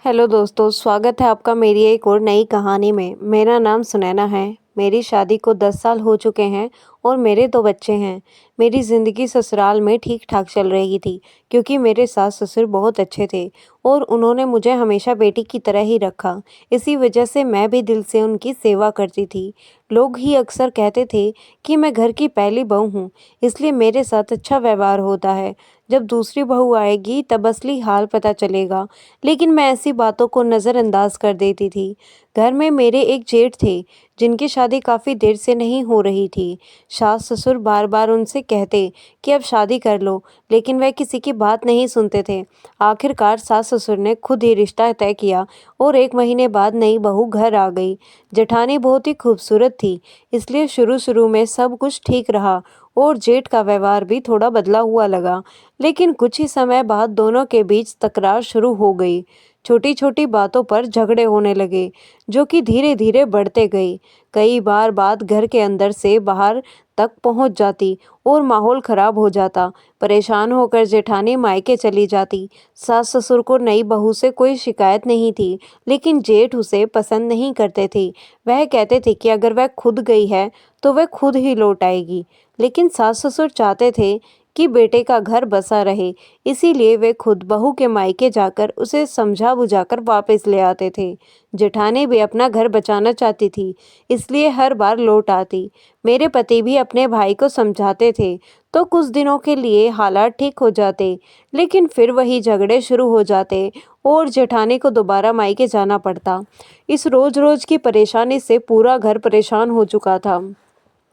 Hello दोस्तों, स्वागत है आपका मेरी एक और नई कहानी में। मेरा नाम सुनैना है। मेरी शादी को 10 साल हो चुके हैं और मेरे 2 बच्चे हैं। मेरी ज़िंदगी ससुराल में ठीक-ठाक चल रही थी क्योंकि मेरे सास-ससुर बहुत अच्छे थे और उन्होंने मुझे हमेशा बेटी की तरह ही रखा। इसी वजह से मैं भी दिल से उनकी सेवा करती थी। लोग ही अक्सर कहते थे कि मैं घर की पहली बहू हूँ, इसलिए मेरे साथ अच्छा व्यवहार होता है। जब दूसरी बहू आएगी तब असली हाल पता चलेगा। लेकिन मैं ऐसी बातों को नज़रअंदाज कर देती थी। घर में मेरे एक जेठ थे, जिनकी शादी काफ़ी देर से नहीं हो रही थी। सास-ससुर बार-बार उनसे कहते कि अब शादी कर लो, लेकिन वह किसी की बात नहीं सुनते थे। आखिरकार सास-ससुर ने खुद ही रिश्ता तय किया और 1 महीने बाद नई बहू घर आ गई। जेठानी बहुत ही खूबसूरत थी, इसलिए शुरू-शुरू में सब कुछ ठीक रहा और जेठ का व्यवहार भी थोड़ा बदला हुआ लगा। लेकिन कुछ ही समय बाद दोनों के बीच तकरार शुरू हो गई। छोटी-छोटी बातों पर झगड़े होने लगे, जो कि धीरे-धीरे बढ़ते गए। कई बार बात घर के अंदर से बाहर तक पहुंच जाती और माहौल खराब हो जाता। परेशान होकर जेठानी मायके चली जाती। सास-ससुर को नई बहू से कोई शिकायत नहीं थी, लेकिन जेठ उसे पसंद नहीं करते थे। वह कहते थे कि अगर वह खुद गई है, तो वह खुद ही लौट आएगी। लेकिन सास-ससुर चाहते थे कि बेटे का घर बसा रहे, इसीलिए वे खुद बहू के मायके जाकर उसे समझा-बुझाकर वापस ले आते थे। जेठानी भी अपना घर बचाना चाहती थी, इसलिए हर बार लौट आती। मेरे पति भी अपने भाई को समझाते थे, तो कुछ दिनों के लिए हालात ठीक हो जाते, लेकिन फिर वही झगड़े शुरू हो जाते और जेठानी को दोबारा मायके जाना पड़ता। इस रोज-रोज की परेशानी से पूरा घर परेशान हो चुका था।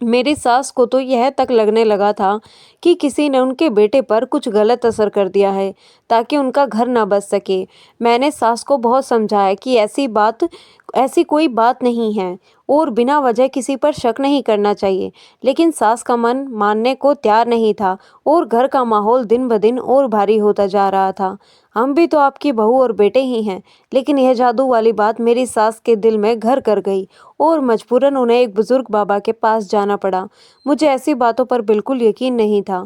मेरी सास को तो यह तक लगने लगा था कि किसी ने उनके बेटे पर कुछ गलत असर कर दिया है ताकि उनका घर ना बच सके। मैंने सास को बहुत समझाया कि ऐसी कोई बात नहीं है और बिना वजह किसी पर शक नहीं करना चाहिए, लेकिन सास का मन मानने को तैयार नहीं था और घर का माहौल दिन ब दिन और भारी होता जा रहा था। हम भी तो आपकी बहू और बेटे ही हैं, लेकिन यह जादू वाली बात मेरी सास के दिल में घर कर गई और मजबूरन उन्हें एक बुजुर्ग बाबा के पास जाना पड़ा। मुझे ऐसी बातों पर बिल्कुल यकीन नहीं था,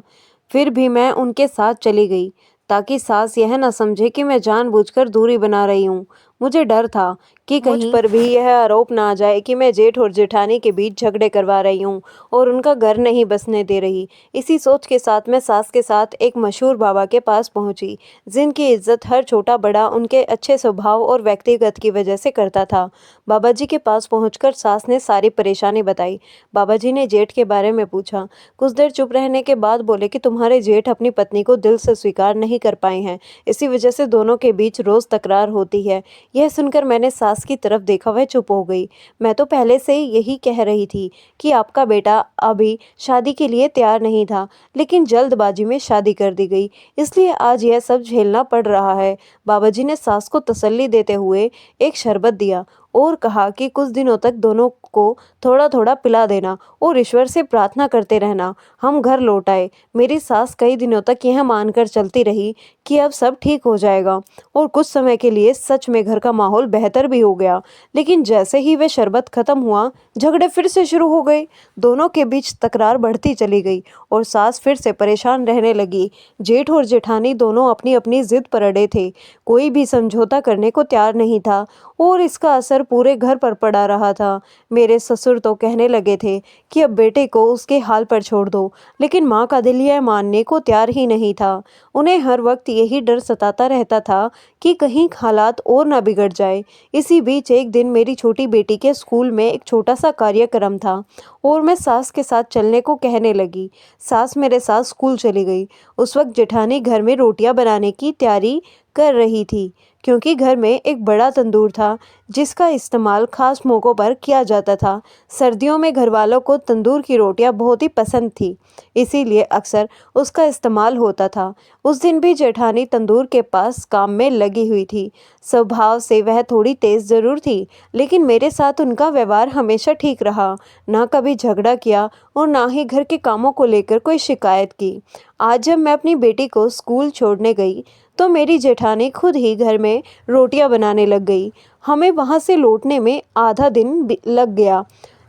फिर भी मैं उनके साथ चली गई ताकि सास यह ना समझे कि मैं जानबूझकर दूरी बना रही हूँ। मुझे डर था कि मुझ कहीं पर भी यह आरोप ना आ जाए कि मैं जेठ और जेठानी के बीच झगड़े करवा रही हूँ और उनका घर नहीं बसने दे रही। इसी सोच के साथ मैं सास के साथ एक मशहूर बाबा के पास पहुँची, जिनकी इज्जत हर छोटा बड़ा उनके अच्छे स्वभाव और व्यक्तिगत की वजह से करता था। बाबा जी के पास पहुंचकर सास ने सारी परेशानी बताई। बाबा जी ने जेठ के बारे में पूछा। कुछ देर चुप रहने के बाद बोले कि तुम्हारे जेठ अपनी पत्नी को दिल से स्वीकार नहीं कर पाए हैं, इसी वजह से दोनों के बीच रोज तकरार होती है। यह सुनकर मैंने सास की तरफ देखा, वह चुप हो गई। मैं तो पहले से ही यही कह रही थी कि आपका बेटा अभी शादी के लिए तैयार नहीं था, लेकिन जल्दबाजी में शादी कर दी गई, इसलिए आज यह सब झेलना पड़ रहा है। बाबा जी ने सास को तसल्ली देते हुए एक शरबत दिया और कहा कि कुछ दिनों तक दोनों को थोड़ा-थोड़ा पिला देना और ईश्वर से प्रार्थना करते रहना। हम घर लौट आए। मेरी सास कई दिनों तक यह मानकर चलती रही कि अब सब ठीक हो जाएगा और कुछ समय के लिए सच में घर का माहौल बेहतर भी हो गया। लेकिन जैसे ही वह शरबत खत्म हुआ, झगड़े फिर से शुरू हो गए। दोनों के बीच तकरार बढ़ती चली गई और सास फिर से परेशान रहने लगी। जेठ और जेठानी दोनों अपनी-अपनी जिद पर अड़े थे। कोई भी समझौता करने को तैयार नहीं था और इसका असर पूरे घर पर पड़ा रहा था। मेरे ससुर तो कहने लगे थे कि अब बेटे को उसके हाल पर छोड़ दो, लेकिन माँ का दिल यह मानने को तैयार ही नहीं था। उन्हें हर वक्त यही डर सताता रहता था कि कहीं हालात और न बिगड़ जाए। इसी बीच एक दिन मेरी छोटी बेटी के स्कूल में एक छोटा सा कार्यक्रम था और मैं सास के साथ चलने को कहने लगी। सास मेरे साथ स्कूल चली गई। उस वक्त जेठानी घर में रोटियां बनाने की तैयारी कर रही थी, क्योंकि घर में एक बड़ा तंदूर था जिसका इस्तेमाल खास मौक़ों पर किया जाता था। सर्दियों में घरवालों को तंदूर की रोटियां बहुत ही पसंद थी, इसीलिए अक्सर उसका इस्तेमाल होता था। उस दिन भी जेठानी तंदूर के पास काम में लगी हुई थी। स्वभाव से वह थोड़ी तेज़ ज़रूर थी, लेकिन मेरे साथ उनका व्यवहार हमेशा ठीक रहा। ना कभी झगड़ा किया और ना ही घर के कामों को लेकर कोई शिकायत की। आज जब मैं अपनी बेटी को स्कूल छोड़ने गई, तो मेरी जेठानी खुद ही घर में रोटियां बनाने लग गई। हमें वहां से लौटने में आधा दिन लग गया।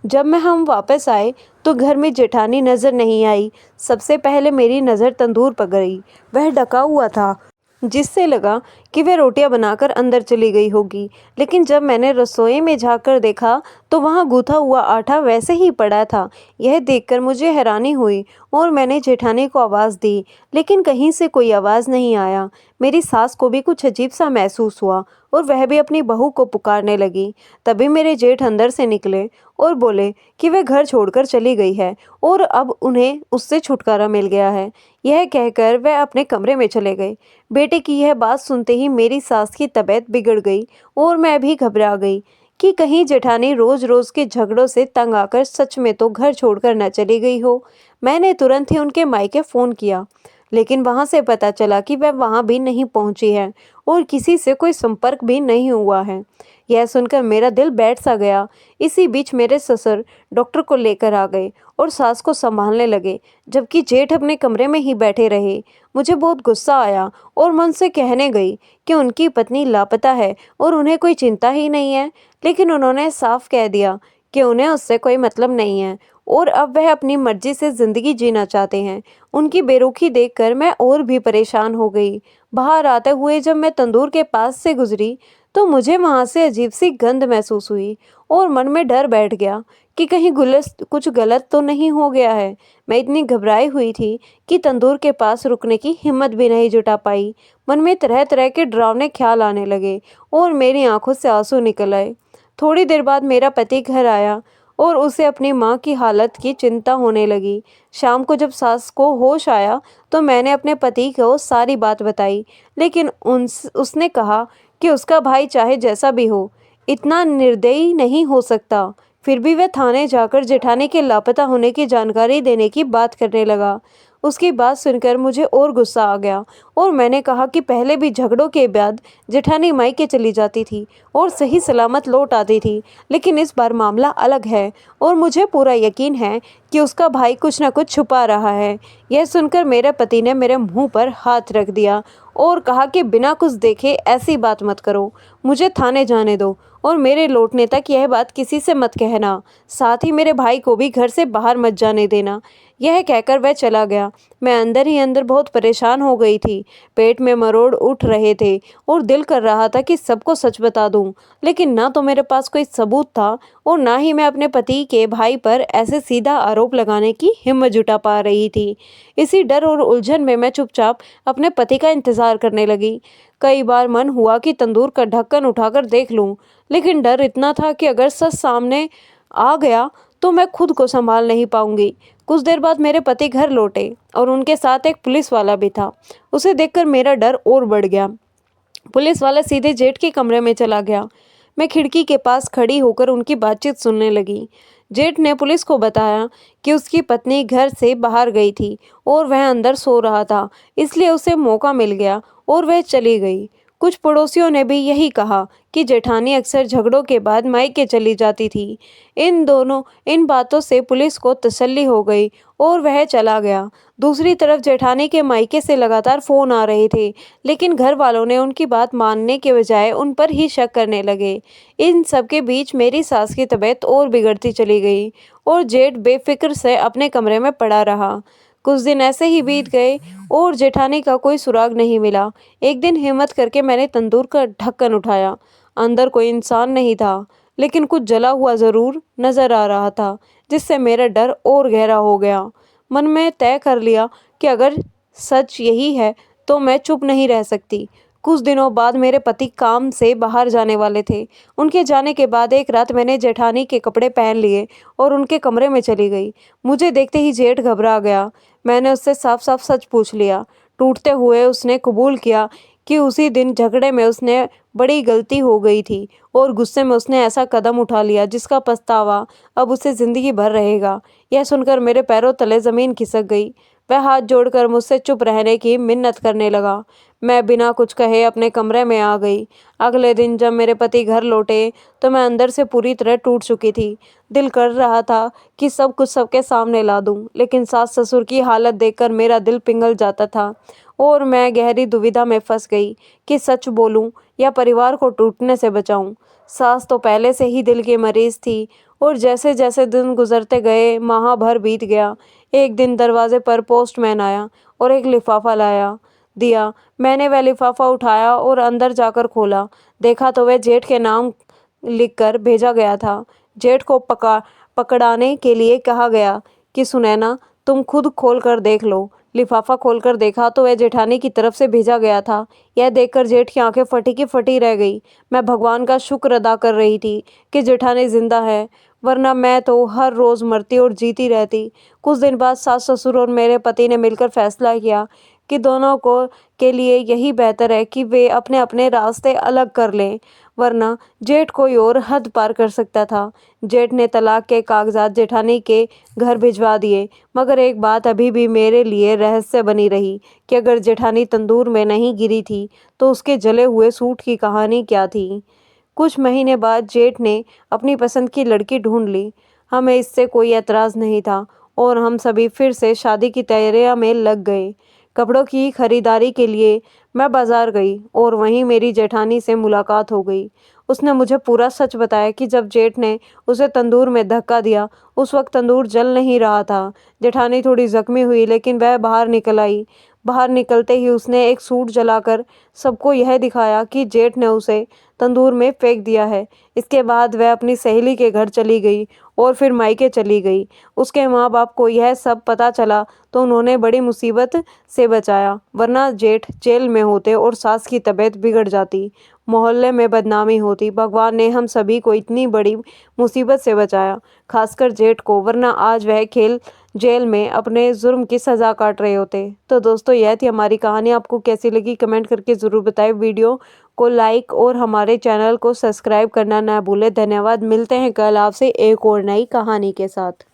जब हम वापस आए तो घर में जेठानी नज़र नहीं आई। सबसे पहले मेरी नज़र तंदूर पर गई। वह ढका हुआ था, जिससे लगा कि वह रोटियां बनाकर अंदर चली गई होगी, लेकिन जब मैंने रसोई में झांककर देखा तो वहां गूथा हुआ आटा वैसे ही पड़ा था। यह देखकर मुझे हैरानी हुई और मैंने जेठानी को आवाज़ दी, लेकिन कहीं से कोई आवाज़ नहीं आया। मेरी सास को भी कुछ अजीब सा महसूस हुआ और वह भी अपनी बहू को पुकारने लगी। तभी मेरे जेठ अंदर से निकले और बोले कि वह घर छोड़कर चली गई है और अब उन्हें उससे छुटकारा मिल गया है। यह कहकर वह अपने कमरे में चले गए। बेटे की यह बात सुनते ही मेरी सास की तबीयत बिगड़ गई और मैं भी घबरा गई कि कहीं जेठानी रोज रोज के झगड़ों से तंग आकर सच में तो घर छोड़कर न चली गई हो। मैंने तुरंत ही उनके मायके फ़ोन किया, लेकिन वहां से पता चला कि वह वहां भी नहीं पहुंची है और किसी से कोई संपर्क भी नहीं हुआ है। यह सुनकर मेरा दिल बैठ सा गया। इसी बीच मेरे ससुर डॉक्टर को लेकर आ गए और सास को संभालने लगे, जबकि जेठ अपने कमरे में ही बैठे रहे। मुझे बहुत गुस्सा आया और मन से कहने गई कि उनकी पत्नी लापता है और उन्हें कोई चिंता ही नहीं है, लेकिन उन्होंने साफ कह दिया कि उन्हें उससे कोई मतलब नहीं है और अब वह अपनी मर्जी से ज़िंदगी जीना चाहते हैं। उनकी बेरुखी देखकर मैं और भी परेशान हो गई। बाहर आते हुए जब मैं तंदूर के पास से गुजरी तो मुझे वहाँ से अजीब सी गंध महसूस हुई और मन में डर बैठ गया कि कहीं कुछ गलत तो नहीं हो गया है। मैं इतनी घबराई हुई थी कि तंदूर के पास रुकने की हिम्मत भी नहीं जुटा पाई। मन में तरह तरह के डरावने ख्याल आने लगे और मेरी आंखों से आंसू निकल आए। थोड़ी देर बाद मेरा पति घर आया और उसे अपनी माँ की हालत की चिंता होने लगी। शाम को जब सास को होश आया तो मैंने अपने पति को सारी बात बताई, लेकिन उसने कहा कि उसका भाई चाहे जैसा भी हो, इतना निर्दयी नहीं हो सकता। फिर भी वह थाने जाकर जेठानी के लापता होने की जानकारी देने की बात करने लगा। उसकी बात सुनकर मुझे और गुस्सा आ गया और मैंने कहा कि पहले भी झगड़ों के बाद जेठानी मायके चली जाती थी और सही सलामत लौट आती थी, लेकिन इस बार मामला अलग है और मुझे पूरा यकीन है कि उसका भाई कुछ न कुछ छुपा रहा है। यह सुनकर मेरे पति ने मेरे मुंह पर हाथ रख दिया और कहा कि बिना कुछ देखे ऐसी बात मत करो, मुझे थाने जाने दो और मेरे लौटने तक यह बात किसी से मत कहना। साथ ही मेरे भाई को भी घर से बाहर मत जाने देना। यह कहकर वह चला गया। मैं अंदर ही अंदर बहुत परेशान हो गई थी। पेट में मरोड़ उठ रहे थे और दिल कर रहा था कि सबको सच बता दूं, लेकिन ना तो मेरे पास कोई सबूत था और ना ही मैं अपने पति के भाई पर ऐसे सीधा आरोप लगाने की हिम्मत जुटा पा रही थी। इसी डर और उलझन में मैं चुपचाप अपने पति का इंतजार करने लगी। कई बार मन हुआ कि तंदूर का ढक्कन उठाकर देख लूं, लेकिन डर इतना था कि अगर सच सामने आ गया तो मैं खुद को संभाल नहीं पाऊंगी। कुछ देर बाद मेरे पति घर लौटे और उनके साथ एक पुलिस वाला भी था। उसे देखकर मेरा डर और बढ़ गया। पुलिस वाला सीधे जेठ के कमरे में चला गया। मैं खिड़की के पास खड़ी होकर उनकी बातचीत सुनने लगी। जेठ ने पुलिस को बताया कि उसकी पत्नी घर से बाहर गई थी और वह अंदर सो रहा था, इसलिए उसे मौका मिल गया और वह चली गई। कुछ पड़ोसियों ने भी यही कहा कि जेठानी अक्सर झगड़ों के बाद मायके चली जाती थी। इन बातों से पुलिस को तसल्ली हो गई और वह चला गया। दूसरी तरफ जेठानी के मायके से लगातार फ़ोन आ रहे थे, लेकिन घर वालों ने उनकी बात मानने के बजाय उन पर ही शक करने लगे। इन सब के बीच मेरी सास की तबीयत और बिगड़ती चली गई और जेठ बेफिक्र से अपने कमरे में पड़ा रहा। कुछ दिन ऐसे ही बीत गए और जेठानी का कोई सुराग नहीं मिला। एक दिन हिम्मत करके मैंने तंदूर का ढक्कन उठाया। अंदर कोई इंसान नहीं था, लेकिन कुछ जला हुआ ज़रूर नज़र आ रहा था, जिससे मेरा डर और गहरा हो गया। मन में तय कर लिया कि अगर सच यही है तो मैं चुप नहीं रह सकती। कुछ दिनों बाद मेरे पति काम से बाहर जाने वाले थे। उनके जाने के बाद एक रात मैंने जेठानी के कपड़े पहन लिए और उनके कमरे में चली गई। मुझे देखते ही जेठ घबरा गया। मैंने उससे साफ साफ सच पूछ लिया। टूटते हुए उसने कबूल किया कि उसी दिन झगड़े में उसने बड़ी गलती हो गई थी और गुस्से में उसने ऐसा कदम उठा लिया जिसका पछतावा अब उसे ज़िंदगी भर रहेगा। यह सुनकर मेरे पैरों तले ज़मीन खिसक गई। वह हाथ जोड़कर मुझसे चुप रहने की मिन्नत करने लगा। मैं बिना कुछ कहे अपने कमरे में आ गई। अगले दिन जब मेरे पति घर लौटे तो मैं अंदर से पूरी तरह टूट चुकी थी। दिल कर रहा था कि सब कुछ सबके सामने ला दूं, लेकिन सास ससुर की हालत देखकर मेरा दिल पिघल जाता था और मैं गहरी दुविधा में फंस गई कि सच बोलूं या परिवार को टूटने से बचाऊं। सास तो पहले से ही दिल की मरीज थी और जैसे जैसे दिन गुजरते गए माह भर बीत गया। एक दिन दरवाजे पर पोस्टमैन आया और एक लिफाफा लाया। दिया। मैंने वह लिफाफा उठाया और अंदर जाकर खोला। देखा तो वह जेठ के नाम लिखकर भेजा गया था। जेठ को पकड़ाने के लिए कहा गया कि सुनैना, तुम खुद खोल कर देख लो। लिफाफा खोलकर देखा तो वह जेठानी की तरफ से भेजा गया था। यह देखकर जेठ की आंखें फटी की फटी रह गई। मैं भगवान का शुक्र अदा कर रही थी कि जेठानी जिंदा है, वरना मैं तो हर रोज़ मरती और जीती रहती। कुछ दिन बाद सास ससुर और मेरे पति ने मिलकर फैसला किया कि दोनों को के लिए यही बेहतर है कि वे अपने अपने रास्ते अलग कर लें, वरना जेठ कोई और हद पार कर सकता था। जेठ ने तलाक के कागजात जेठानी के घर भिजवा दिए, मगर एक बात अभी भी मेरे लिए रहस्य बनी रही कि अगर जेठानी तंदूर में नहीं गिरी थी तो उसके जले हुए सूट की कहानी क्या थी। कुछ महीने बाद जेठ ने अपनी पसंद की लड़की ढूंढ ली। हमें इससे कोई एतराज़ नहीं था और हम सभी फिर से शादी की तैयारियों में लग गए। कपड़ों की खरीदारी के लिए मैं बाजार गई और वहीं मेरी जेठानी से मुलाकात हो गई। उसने मुझे पूरा सच बताया कि जब जेठ ने उसे तंदूर में धक्का दिया, उस वक्त तंदूर जल नहीं रहा था। जेठानी थोड़ी जख्मी हुई, लेकिन वह बाहर निकल आई। बाहर निकलते ही उसने एक सूट जलाकर सबको यह दिखाया कि जेठ ने उसे तंदूर में फेंक दिया है। इसके बाद वह अपनी सहेली के घर चली गई और फिर मायके चली गई। उसके माँ बाप को यह सब पता चला तो उन्होंने बड़ी मुसीबत से बचाया, वरना जेठ जेल में होते और सास की तबीयत बिगड़ जाती, मोहल्ले में बदनामी होती। भगवान ने हम सभी को इतनी बड़ी मुसीबत से बचाया, खासकर जेठ को, वरना आज वह जेल में अपने जुर्म की सज़ा काट रहे होते। तो दोस्तों, यह थी हमारी कहानी। आपको कैसी लगी कमेंट करके ज़रूर बताएं। वीडियो को लाइक और हमारे चैनल को सब्सक्राइब करना ना भूलें। धन्यवाद। मिलते हैं कल आपसे एक और नई कहानी के साथ।